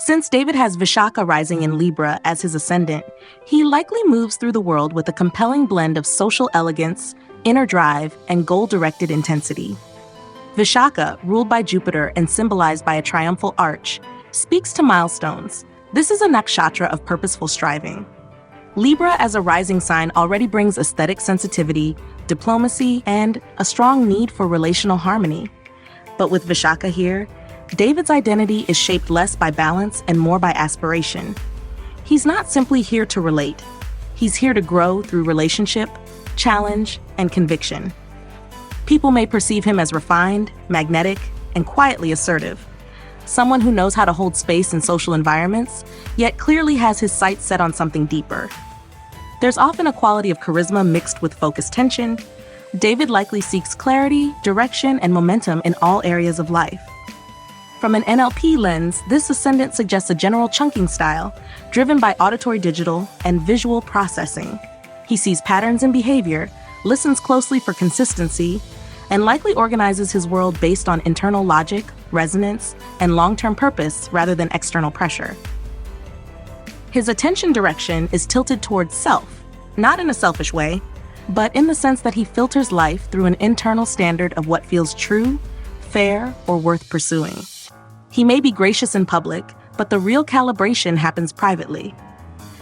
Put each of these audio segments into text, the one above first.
Since David has Vishakha rising in Libra as his ascendant, he likely moves through the world with a compelling blend of social elegance, inner drive, and goal-directed intensity. Vishakha, ruled by Jupiter and symbolized by a triumphal arch, speaks to milestones. This is a nakshatra of purposeful striving. Libra as a rising sign already brings aesthetic sensitivity, diplomacy, and a strong need for relational harmony. But with Vishakha here, David's identity is shaped less by balance and more by aspiration. He's not simply here to relate. He's here to grow through relationship, challenge, and conviction. People may perceive him as refined, magnetic, and quietly assertive. Someone who knows how to hold space in social environments, yet clearly has his sights set on something deeper. There's often a quality of charisma mixed with focused tension. David likely seeks clarity, direction, and momentum in all areas of life. From an NLP lens, this ascendant suggests a general chunking style, driven by auditory digital and visual processing. He sees patterns in behavior, listens closely for consistency, and likely organizes his world based on internal logic, resonance, and long-term purpose rather than external pressure. His attention direction is tilted towards self, not in a selfish way, but in the sense that he filters life through an internal standard of what feels true, fair, or worth pursuing. He may be gracious in public, but the real calibration happens privately.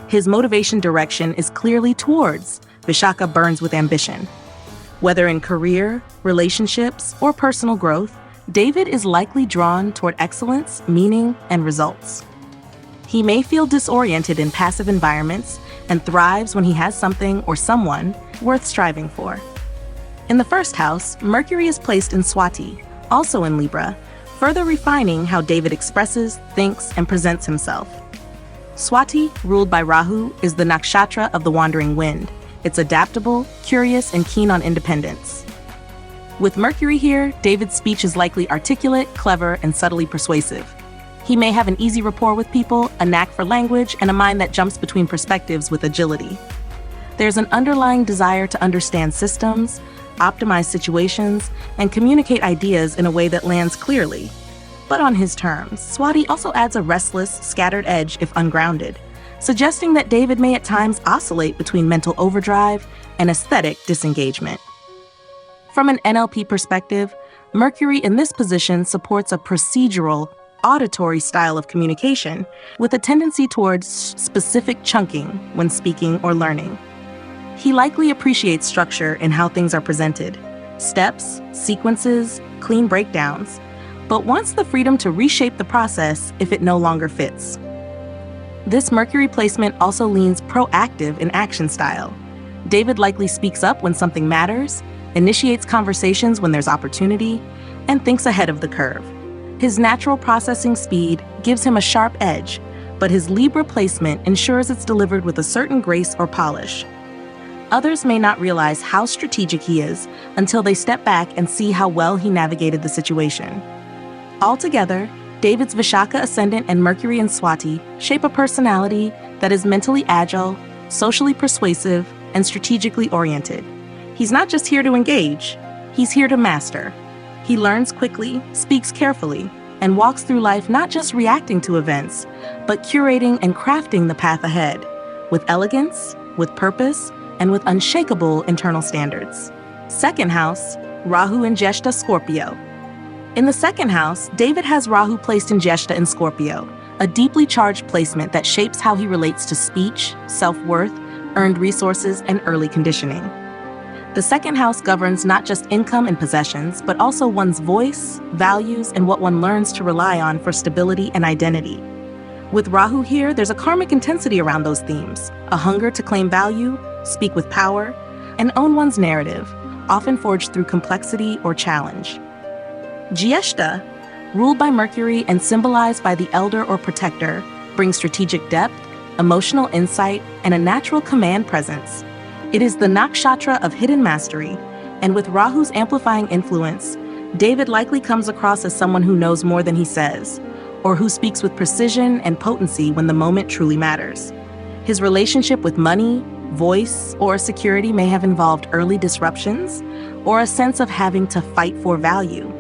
His motivation direction is clearly towards Vishakha burns with ambition. Whether in career, relationships, or personal growth, David is likely drawn toward excellence, meaning, and results. He may feel disoriented in passive environments and thrives when he has something or someone worth striving for. In the first house, Mercury is placed in Swati, also in Libra, further refining how David expresses, thinks, and presents himself. Swati, ruled by Rahu, is the nakshatra of the wandering wind. It's adaptable, curious, and keen on independence. With Mercury here, David's speech is likely articulate, clever, and subtly persuasive. He may have an easy rapport with people, a knack for language, and a mind that jumps between perspectives with agility. There's an underlying desire to understand systems, optimize situations, and communicate ideas in a way that lands clearly, but on his terms. Swati also adds a restless, scattered edge if ungrounded, suggesting that David may at times oscillate between mental overdrive and aesthetic disengagement. From an NLP perspective, Mercury in this position supports a procedural, auditory style of communication with a tendency towards specific chunking when speaking or learning. He likely appreciates structure in how things are presented, steps, sequences, clean breakdowns, but wants the freedom to reshape the process if it no longer fits. This Mercury placement also leans proactive in action style. David likely speaks up when something matters, initiates conversations when there's opportunity, and thinks ahead of the curve. His natural processing speed gives him a sharp edge, but his Libra placement ensures it's delivered with a certain grace or polish. Others may not realize how strategic he is until they step back and see how well he navigated the situation. Altogether, David's Vishakha ascendant and Mercury in Swati shape a personality that is mentally agile, socially persuasive, and strategically oriented. He's not just here to engage, he's here to master. He learns quickly, speaks carefully, and walks through life not just reacting to events, but curating and crafting the path ahead, with elegance, with purpose, and with unshakable internal standards. Second house, Rahu in Jeshta, Scorpio. In the second house, David has Rahu placed in Jeshta in Scorpio, a deeply charged placement that shapes how he relates to speech, self-worth, earned resources, and early conditioning. The second house governs not just income and possessions, but also one's voice, values, and what one learns to rely on for stability and identity. With Rahu here, there's a karmic intensity around those themes, a hunger to claim value, speak with power, and own one's narrative, often forged through complexity or challenge. Jeshta, ruled by Mercury and symbolized by the elder or protector, brings strategic depth, emotional insight, and a natural command presence. It is the nakshatra of hidden mastery, and with Rahu's amplifying influence, David likely comes across as someone who knows more than he says, or who speaks with precision and potency when the moment truly matters. His relationship with money, voice, or security may have involved early disruptions or a sense of having to fight for value.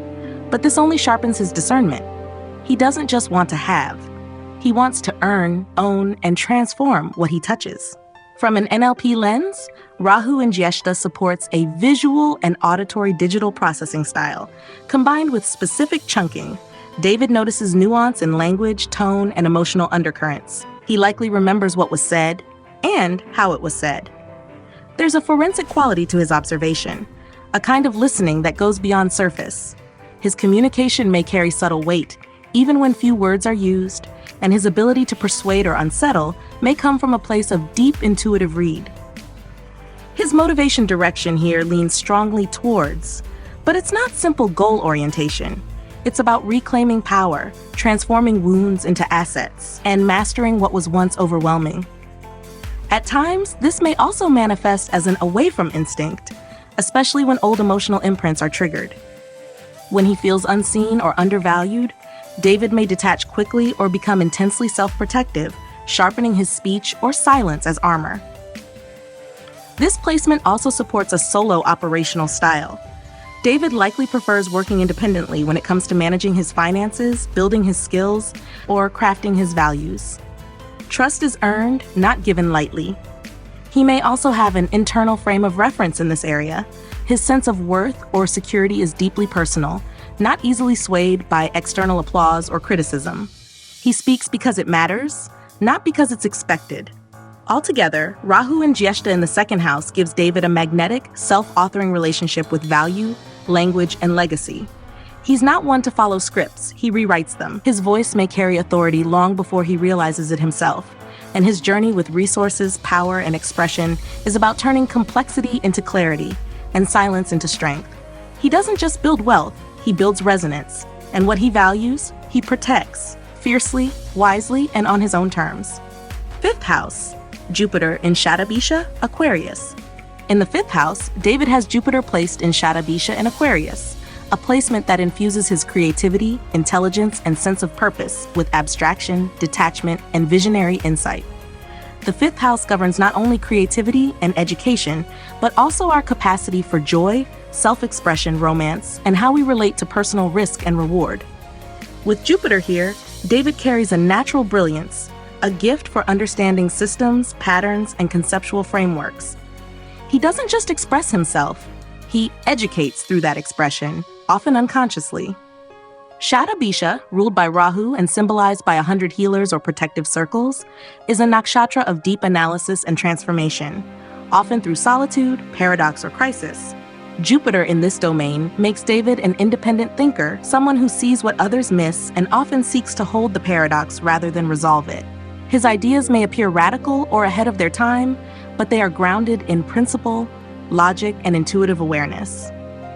But this only sharpens his discernment. He doesn't just want to have, He wants to earn, own, and transform what he touches. From an NLP lens, Rahu in Jyeshta supports a visual and auditory digital processing style, combined with specific chunking. David notices nuance in language, tone, and emotional undercurrents. He likely remembers what was said and how it was said. There's a forensic quality to his observation, a kind of listening that goes beyond surface. His communication may carry subtle weight, even when few words are used, and his ability to persuade or unsettle may come from a place of deep intuitive read. His motivation direction here leans strongly towards, but it's not simple goal orientation. It's about reclaiming power, transforming wounds into assets, and mastering what was once overwhelming. At times, this may also manifest as an away from instinct, especially when old emotional imprints are triggered. When he feels unseen or undervalued, David may detach quickly or become intensely self-protective, sharpening his speech or silence as armor. This placement also supports a solo operational style. David likely prefers working independently when it comes to managing his finances, building his skills, or crafting his values. Trust is earned, not given lightly. He may also have an internal frame of reference in this area. His sense of worth or security is deeply personal, not easily swayed by external applause or criticism. He speaks because it matters, not because it's expected. Altogether, Rahu in Jyeshta in the second house gives David a magnetic, self-authoring relationship with value, language, and legacy. He's not one to follow scripts, he rewrites them. His voice may carry authority long before he realizes it himself, and his journey with resources, power, and expression is about turning complexity into clarity and silence into strength. He doesn't just build wealth, he builds resonance, and what he values, he protects, fiercely, wisely, and on his own terms. Fifth house, Jupiter in Shatabisha, Aquarius. In the fifth house, David has Jupiter placed in Shatabisha in Aquarius, a placement that infuses his creativity, intelligence, and sense of purpose with abstraction, detachment, and visionary insight. The fifth house governs not only creativity and education, but also our capacity for joy, self-expression, romance, and how we relate to personal risk and reward. With Jupiter here, David carries a natural brilliance, a gift for understanding systems, patterns, and conceptual frameworks. He doesn't just express himself, he educates through that expression, often unconsciously. Shatabisha, ruled by Rahu and symbolized by 100 healers or protective circles, is a nakshatra of deep analysis and transformation, often through solitude, paradox, or crisis. Jupiter in this domain makes David an independent thinker, someone who sees what others miss and often seeks to hold the paradox rather than resolve it. His ideas may appear radical or ahead of their time, but they are grounded in principle, logic, and intuitive awareness.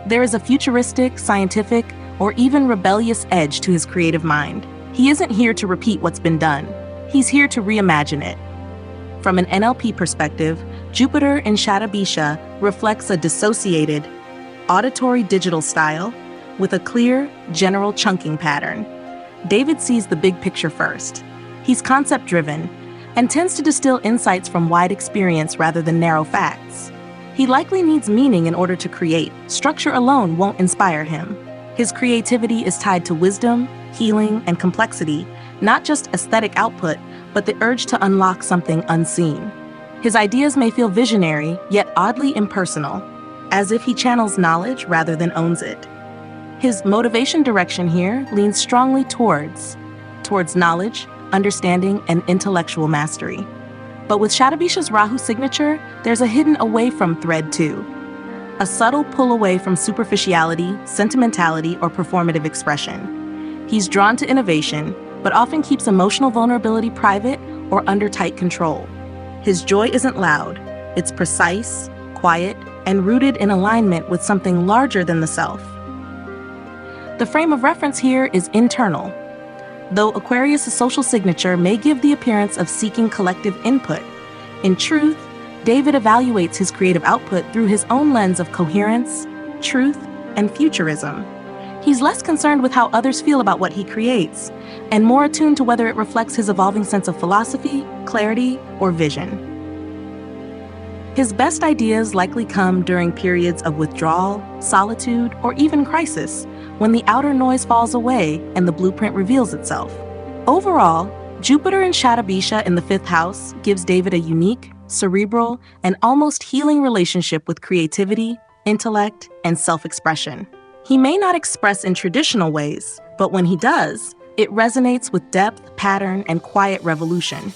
There is a futuristic, scientific, or even rebellious edge to his creative mind. He isn't here to repeat what's been done. He's here to reimagine it. From an NLP perspective, Jupiter in Shatabisha reflects a dissociated, auditory digital style with a clear, general chunking pattern. David sees the big picture first. He's concept-driven and tends to distill insights from wide experience rather than narrow facts. He likely needs meaning in order to create. Structure alone won't inspire him. His creativity is tied to wisdom, healing, and complexity, not just aesthetic output, but the urge to unlock something unseen. His ideas may feel visionary, yet oddly impersonal, as if he channels knowledge rather than owns it. His motivation direction here leans strongly towards knowledge, understanding, and intellectual mastery. But with Shatabisha's Rahu signature, there's a hidden away from thread too. A subtle pull away from superficiality, sentimentality, or performative expression. He's drawn to innovation, but often keeps emotional vulnerability private or under tight control. His joy isn't loud, it's precise, quiet, and rooted in alignment with something larger than the self. The frame of reference here is internal. Though Aquarius' social signature may give the appearance of seeking collective input, in truth, David evaluates his creative output through his own lens of coherence, truth, and futurism. He's less concerned with how others feel about what he creates, and more attuned to whether it reflects his evolving sense of philosophy, clarity, or vision. His best ideas likely come during periods of withdrawal, solitude, or even crisis, when the outer noise falls away and the blueprint reveals itself. Overall, Jupiter in Shatabisha in the 5th house gives David a unique, cerebral, and almost healing relationship with creativity, intellect, and self-expression. He may not express in traditional ways, but when he does, it resonates with depth, pattern, and quiet revolution.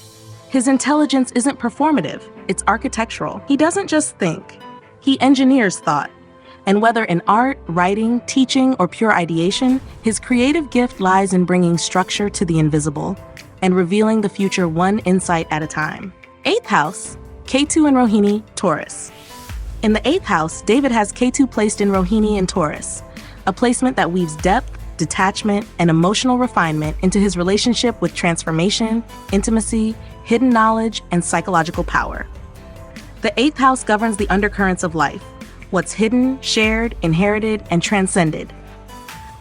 His intelligence isn't performative, it's architectural. He doesn't just think, he engineers thought. And whether in art, writing, teaching, or pure ideation, his creative gift lies in bringing structure to the invisible and revealing the future one insight at a time. 8th house, Ketu in Rohini, Taurus. In the 8th house, David has Ketu placed in Rohini in Taurus, a placement that weaves depth, detachment, and emotional refinement into his relationship with transformation, intimacy, hidden knowledge, and psychological power. The 8th house governs the undercurrents of life, what's hidden, shared, inherited, and transcended.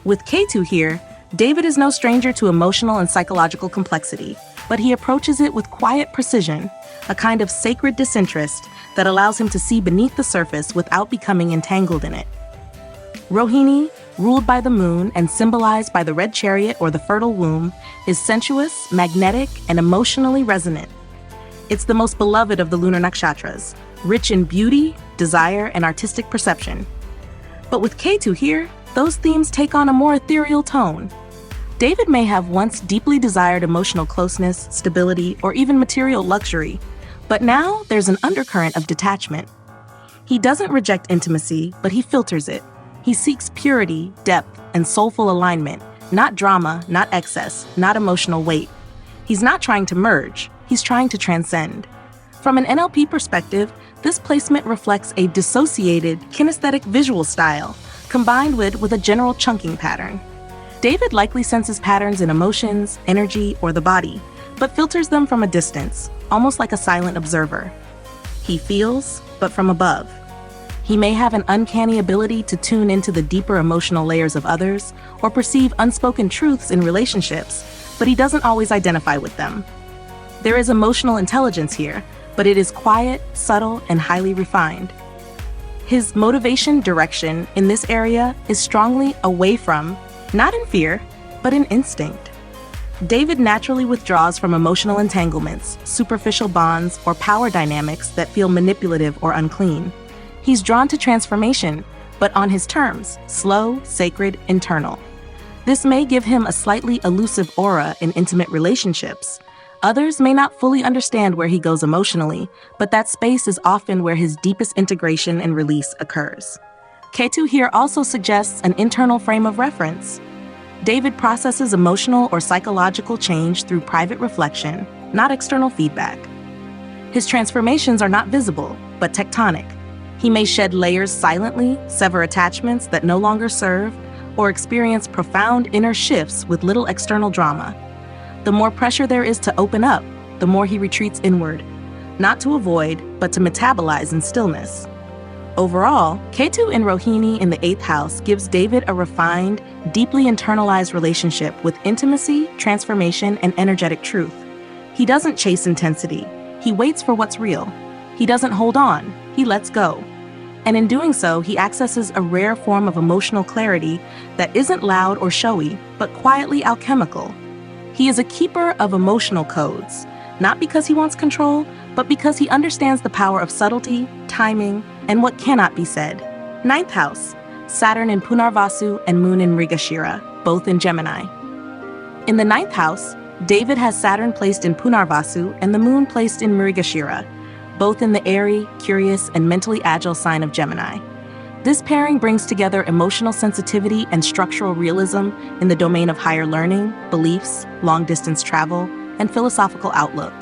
With Ketu here, David is no stranger to emotional and psychological complexity, but he approaches it with quiet precision, a kind of sacred disinterest that allows him to see beneath the surface without becoming entangled in it. Rohini, ruled by the moon and symbolized by the red chariot or the fertile womb, is sensuous, magnetic, and emotionally resonant. It's the most beloved of the lunar nakshatras, rich in beauty, desire, and artistic perception. But with Ketu here, those themes take on a more ethereal tone. David may have once deeply desired emotional closeness, stability, or even material luxury, but now there's an undercurrent of detachment. He doesn't reject intimacy, but he filters it. He seeks purity, depth, and soulful alignment, not drama, not excess, not emotional weight. He's not trying to merge, he's trying to transcend. From an NLP perspective, this placement reflects a dissociated, kinesthetic visual style, combined with a general chunking pattern. David likely senses patterns in emotions, energy, or the body, but filters them from a distance, almost like a silent observer. He feels, but from above. He may have an uncanny ability to tune into the deeper emotional layers of others or perceive unspoken truths in relationships, but he doesn't always identify with them. There is emotional intelligence here, but it is quiet, subtle, and highly refined. His motivation direction in this area is strongly away from, not in fear, but in instinct. David naturally withdraws from emotional entanglements, superficial bonds, or power dynamics that feel manipulative or unclean. He's drawn to transformation, but on his terms, slow, sacred, internal. This may give him a slightly elusive aura in intimate relationships. Others may not fully understand where he goes emotionally, but that space is often where his deepest integration and release occurs. Ketu here also suggests an internal frame of reference. David processes emotional or psychological change through private reflection, not external feedback. His transformations are not visible, but tectonic. He may shed layers silently, sever attachments that no longer serve, or experience profound inner shifts with little external drama. The more pressure there is to open up, the more he retreats inward, not to avoid, but to metabolize in stillness. Overall, Ketu in Rohini in the 8th house gives David a refined, deeply internalized relationship with intimacy, transformation, and energetic truth. He doesn't chase intensity, he waits for what's real. He doesn't hold on, he lets go. And in doing so, he accesses a rare form of emotional clarity that isn't loud or showy, but quietly alchemical. He is a keeper of emotional codes, not because he wants control, but because he understands the power of subtlety, timing, and what cannot be said. 9th house, Saturn in Punarvasu and Moon in Mrigashira, both in Gemini. In the 9th house, David has Saturn placed in Punarvasu and the Moon placed in Mrigashira, both in the airy, curious, and mentally agile sign of Gemini. This pairing brings together emotional sensitivity and structural realism in the domain of higher learning, beliefs, long-distance travel, and philosophical outlook.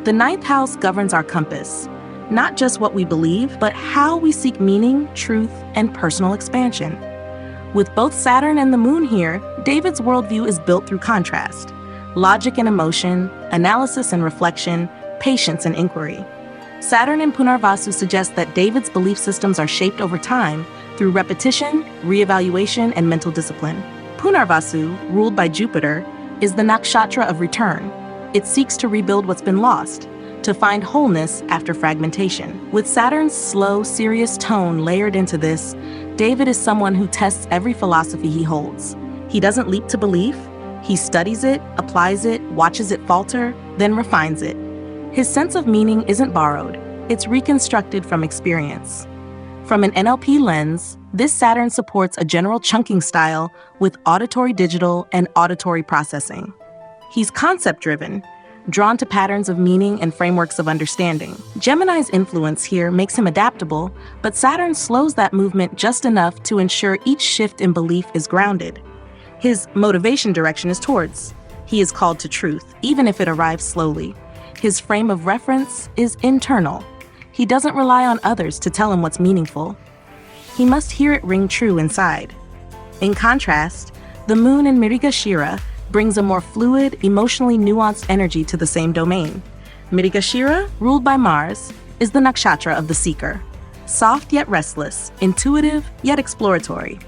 The 9th house governs our compass, not just what we believe, but how we seek meaning, truth, and personal expansion. With both Saturn and the Moon here, David's worldview is built through contrast, logic and emotion, analysis and reflection, patience and inquiry. Saturn in Punarvasu suggests that David's belief systems are shaped over time through repetition, reevaluation, and mental discipline. Punarvasu, ruled by Jupiter, is the nakshatra of return. It seeks to rebuild what's been lost, to find wholeness after fragmentation. With Saturn's slow, serious tone layered into this, David is someone who tests every philosophy he holds. He doesn't leap to belief, He studies it, applies it, watches it falter, then refines it. His sense of meaning isn't borrowed, it's reconstructed from experience. From an NLP lens, this Saturn supports a general chunking style with auditory digital and auditory processing. He's concept-driven, drawn to patterns of meaning and frameworks of understanding. Gemini's influence here makes him adaptable, but Saturn slows that movement just enough to ensure each shift in belief is grounded. His motivation direction is towards. He is called to truth, even if it arrives slowly. His frame of reference is internal. He doesn't rely on others to tell him what's meaningful. He must hear it ring true inside. In contrast, the moon in Mrigashira brings a more fluid, emotionally nuanced energy to the same domain. Mrigashira, ruled by Mars, is the nakshatra of the seeker. Soft yet restless, intuitive yet exploratory.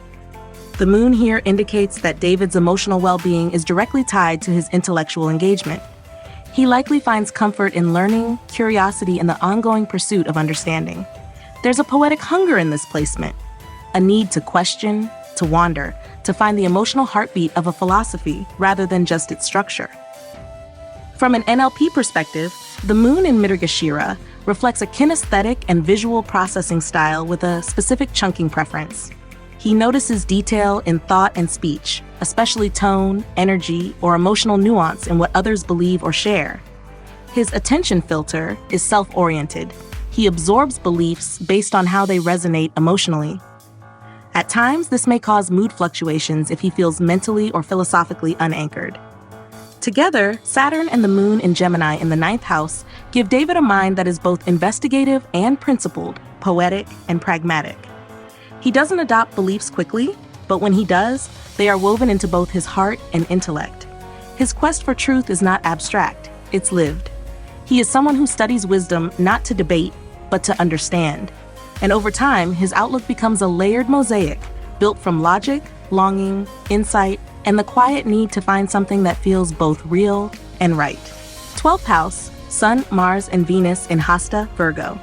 The moon here indicates that David's emotional well-being is directly tied to his intellectual engagement. He likely finds comfort in learning, curiosity, and the ongoing pursuit of understanding. There's a poetic hunger in this placement, a need to question, to wander, to find the emotional heartbeat of a philosophy rather than just its structure. From an NLP perspective, the moon in Mrigashira reflects a kinesthetic and visual processing style with a specific chunking preference. He notices detail in thought and speech, especially tone, energy, or emotional nuance in what others believe or share. His attention filter is self-oriented. He absorbs beliefs based on how they resonate emotionally. At times, this may cause mood fluctuations if he feels mentally or philosophically unanchored. Together, Saturn and the moon in Gemini in the 9th house give David a mind that is both investigative and principled, poetic and pragmatic. He doesn't adopt beliefs quickly, but when he does, they are woven into both his heart and intellect. His quest for truth is not abstract, it's lived. He is someone who studies wisdom not to debate, but to understand. And over time, his outlook becomes a layered mosaic, built from logic, longing, insight, and the quiet need to find something that feels both real and right. 12th house, Sun, Mars, and Venus in Hasta, Virgo.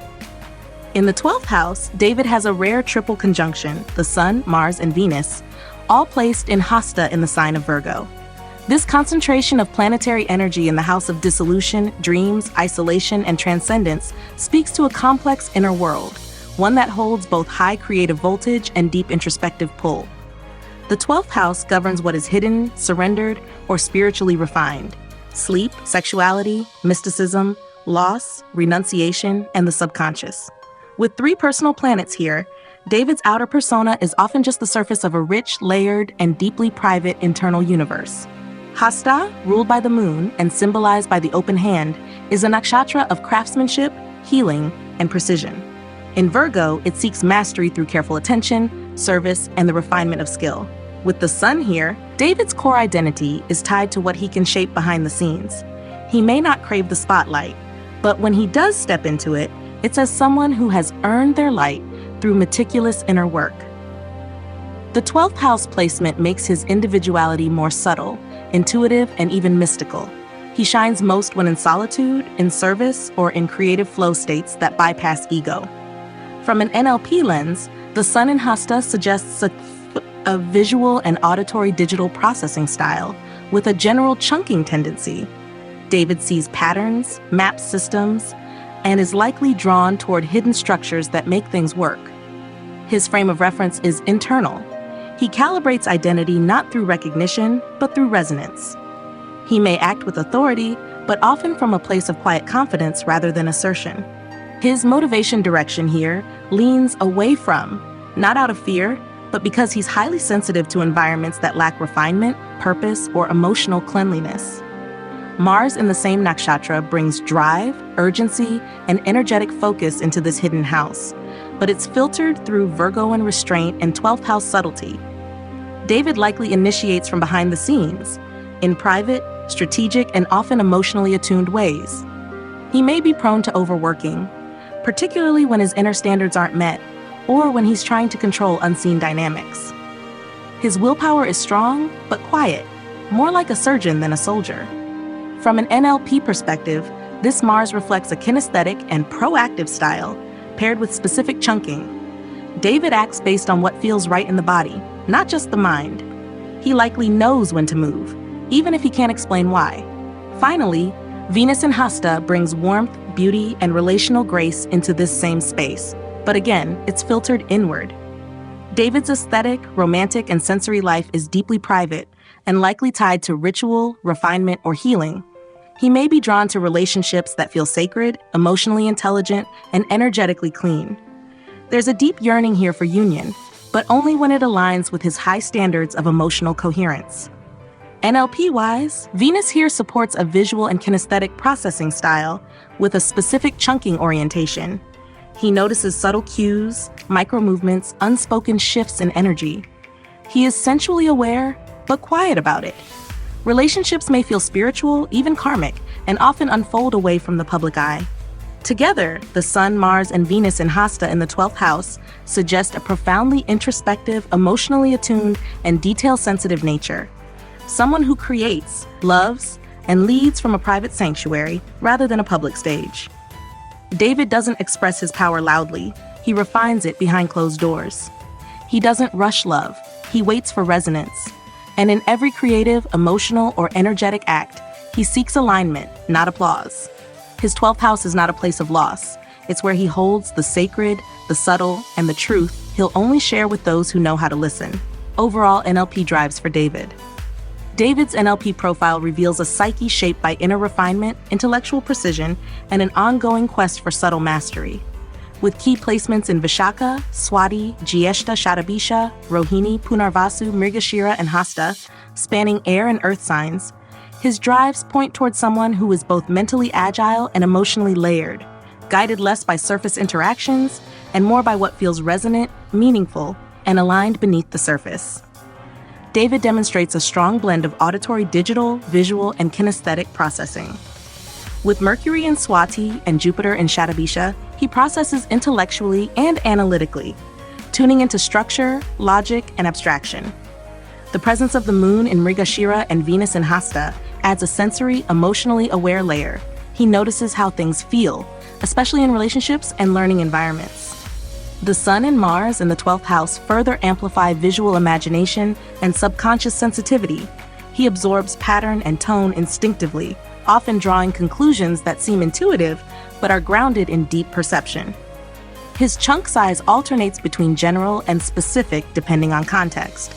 In the 12th house, David has a rare triple conjunction, the Sun, Mars, and Venus, all placed in Hasta in the sign of Virgo. This concentration of planetary energy in the house of dissolution, dreams, isolation, and transcendence speaks to a complex inner world, one that holds both high creative voltage and deep introspective pull. The 12th house governs what is hidden, surrendered, or spiritually refined: sleep, sexuality, mysticism, loss, renunciation, and the subconscious. With 3 personal planets here, David's outer persona is often just the surface of a rich, layered, and deeply private internal universe. Hasta, ruled by the moon and symbolized by the open hand, is a nakshatra of craftsmanship, healing, and precision. In Virgo, it seeks mastery through careful attention, service, and the refinement of skill. With the sun here, David's core identity is tied to what he can shape behind the scenes. He may not crave the spotlight, but when he does step into it, it's as someone who has earned their light through meticulous inner work. The 12th house placement makes his individuality more subtle, intuitive, and even mystical. He shines most when in solitude, in service, or in creative flow states that bypass ego. From an NLP lens, the sun in Hasta suggests a visual and auditory digital processing style with a general chunking tendency. David sees patterns, maps systems, and is likely drawn toward hidden structures that make things work. His frame of reference is internal. He calibrates identity not through recognition, but through resonance. He may act with authority, but often from a place of quiet confidence rather than assertion. His motivation direction here leans away from, not out of fear, but because he's highly sensitive to environments that lack refinement, purpose, or emotional cleanliness. Mars in the same nakshatra brings drive, urgency, and energetic focus into this hidden house, but it's filtered through Virgoan restraint and 12th house subtlety. David likely initiates from behind the scenes, in private, strategic, and often emotionally attuned ways. He may be prone to overworking, particularly when his inner standards aren't met, or when he's trying to control unseen dynamics. His willpower is strong, but quiet, more like a surgeon than a soldier. From an NLP perspective, this Mars reflects a kinesthetic and proactive style, paired with specific chunking. David acts based on what feels right in the body, not just the mind. He likely knows when to move, even if he can't explain why. Finally, Venus in Hasta brings warmth, beauty, and relational grace into this same space, but again, it's filtered inward. David's aesthetic, romantic, and sensory life is deeply private and likely tied to ritual, refinement, or healing. He may be drawn to relationships that feel sacred, emotionally intelligent, and energetically clean. There's a deep yearning here for union, but only when it aligns with his high standards of emotional coherence. NLP-wise, Venus here supports a visual and kinesthetic processing style with a specific chunking orientation. He notices subtle cues, micro-movements, unspoken shifts in energy. He is sensually aware, but quiet about it. Relationships may feel spiritual, even karmic, and often unfold away from the public eye. Together, the Sun, Mars, and Venus in Hasta in the 12th house suggest a profoundly introspective, emotionally attuned, and detail-sensitive nature. Someone who creates, loves, and leads from a private sanctuary rather than a public stage. David doesn't express his power loudly. He refines it behind closed doors. He doesn't rush love. He waits for resonance. And in every creative, emotional, or energetic act, he seeks alignment, not applause. His 12th house is not a place of loss. It's where he holds the sacred, the subtle, and the truth he'll only share with those who know how to listen. Overall, NLP drives for David. David's NLP profile reveals a psyche shaped by inner refinement, intellectual precision, and an ongoing quest for subtle mastery. With key placements in Vishakha, Swati, Jyeshta, Shatabisha, Rohini, Punarvasu, Mrigashira, and Hasta, spanning air and earth signs, his drives point towards someone who is both mentally agile and emotionally layered, guided less by surface interactions and more by what feels resonant, meaningful, and aligned beneath the surface. David demonstrates a strong blend of auditory digital, visual, and kinesthetic processing. With Mercury in Swati and Jupiter in Shatabisha, he processes intellectually and analytically, tuning into structure, logic, and abstraction. The presence of the Moon in Mrigashira and Venus in Hasta adds a sensory, emotionally aware layer. He notices how things feel, especially in relationships and learning environments. The Sun and Mars in the 12th house further amplify visual imagination and subconscious sensitivity. He absorbs pattern and tone instinctively, often drawing conclusions that seem intuitive but are grounded in deep perception. His chunk size alternates between general and specific depending on context.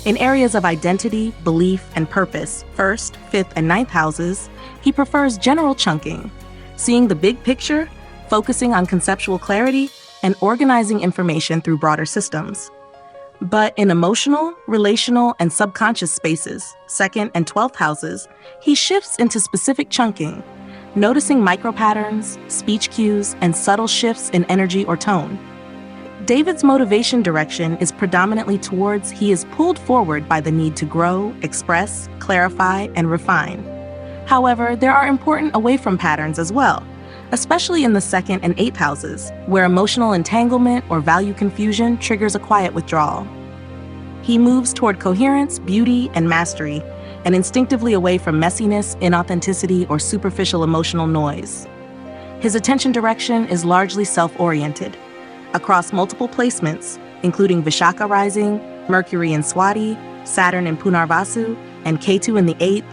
In areas of identity, belief, and purpose, 1st, 5th, and 9th houses, he prefers general chunking, seeing the big picture, focusing on conceptual clarity, and organizing information through broader systems. But in emotional, relational, and subconscious spaces, 2nd and 12th houses, he shifts into specific chunking, noticing micro-patterns, speech cues, and subtle shifts in energy or tone. David's motivation direction is predominantly towards he is pulled forward by the need to grow, express, clarify, and refine. However, there are important away-from patterns as well, especially in the 2nd and 8th houses, where emotional entanglement or value confusion triggers a quiet withdrawal. He moves toward coherence, beauty, and mastery, and instinctively away from messiness, inauthenticity, or superficial emotional noise. His attention direction is largely self-oriented. Across multiple placements, including Vishakha rising, Mercury in Swati, Saturn in Punarvasu, and Ketu in the 8th,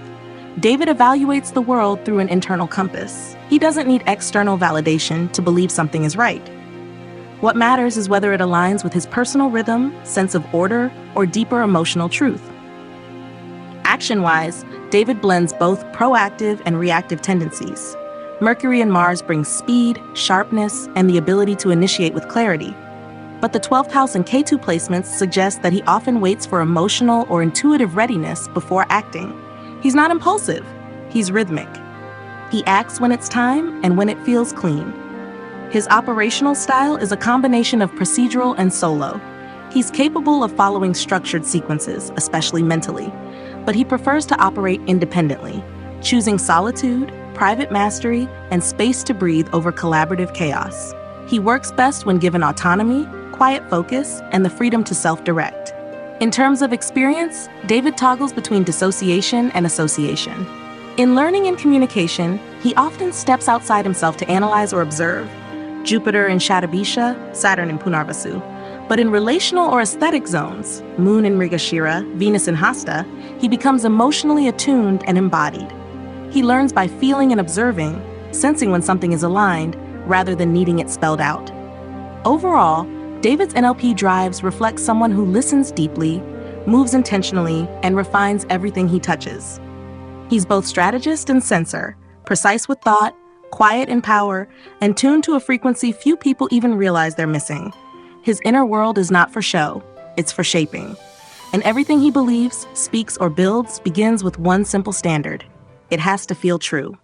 David evaluates the world through an internal compass. He doesn't need external validation to believe something is right. What matters is whether it aligns with his personal rhythm, sense of order, or deeper emotional truth. Action-wise, David blends both proactive and reactive tendencies. Mercury and Mars bring speed, sharpness, and the ability to initiate with clarity. But the 12th house and Ketu placements suggest that he often waits for emotional or intuitive readiness before acting. He's not impulsive, he's rhythmic. He acts when it's time and when it feels clean. His operational style is a combination of procedural and solo. He's capable of following structured sequences, especially mentally, but he prefers to operate independently, choosing solitude, private mastery, and space to breathe over collaborative chaos. He works best when given autonomy, quiet focus, and the freedom to self-direct. In terms of experience, David toggles between dissociation and association. In learning and communication, he often steps outside himself to analyze or observe, Jupiter in Shatabisha, Saturn in Punarvasu, But in relational or aesthetic zones, Moon in Mrigashira, Venus in Hasta, he becomes emotionally attuned and embodied. He learns by feeling and observing, sensing when something is aligned, rather than needing it spelled out. Overall, David's NLP drives reflect someone who listens deeply, moves intentionally, and refines everything he touches. He's both strategist and sensor, precise with thought, quiet in power, and tuned to a frequency few people even realize they're missing. His inner world is not for show, it's for shaping. And everything he believes, speaks, or builds begins with one simple standard. It has to feel true.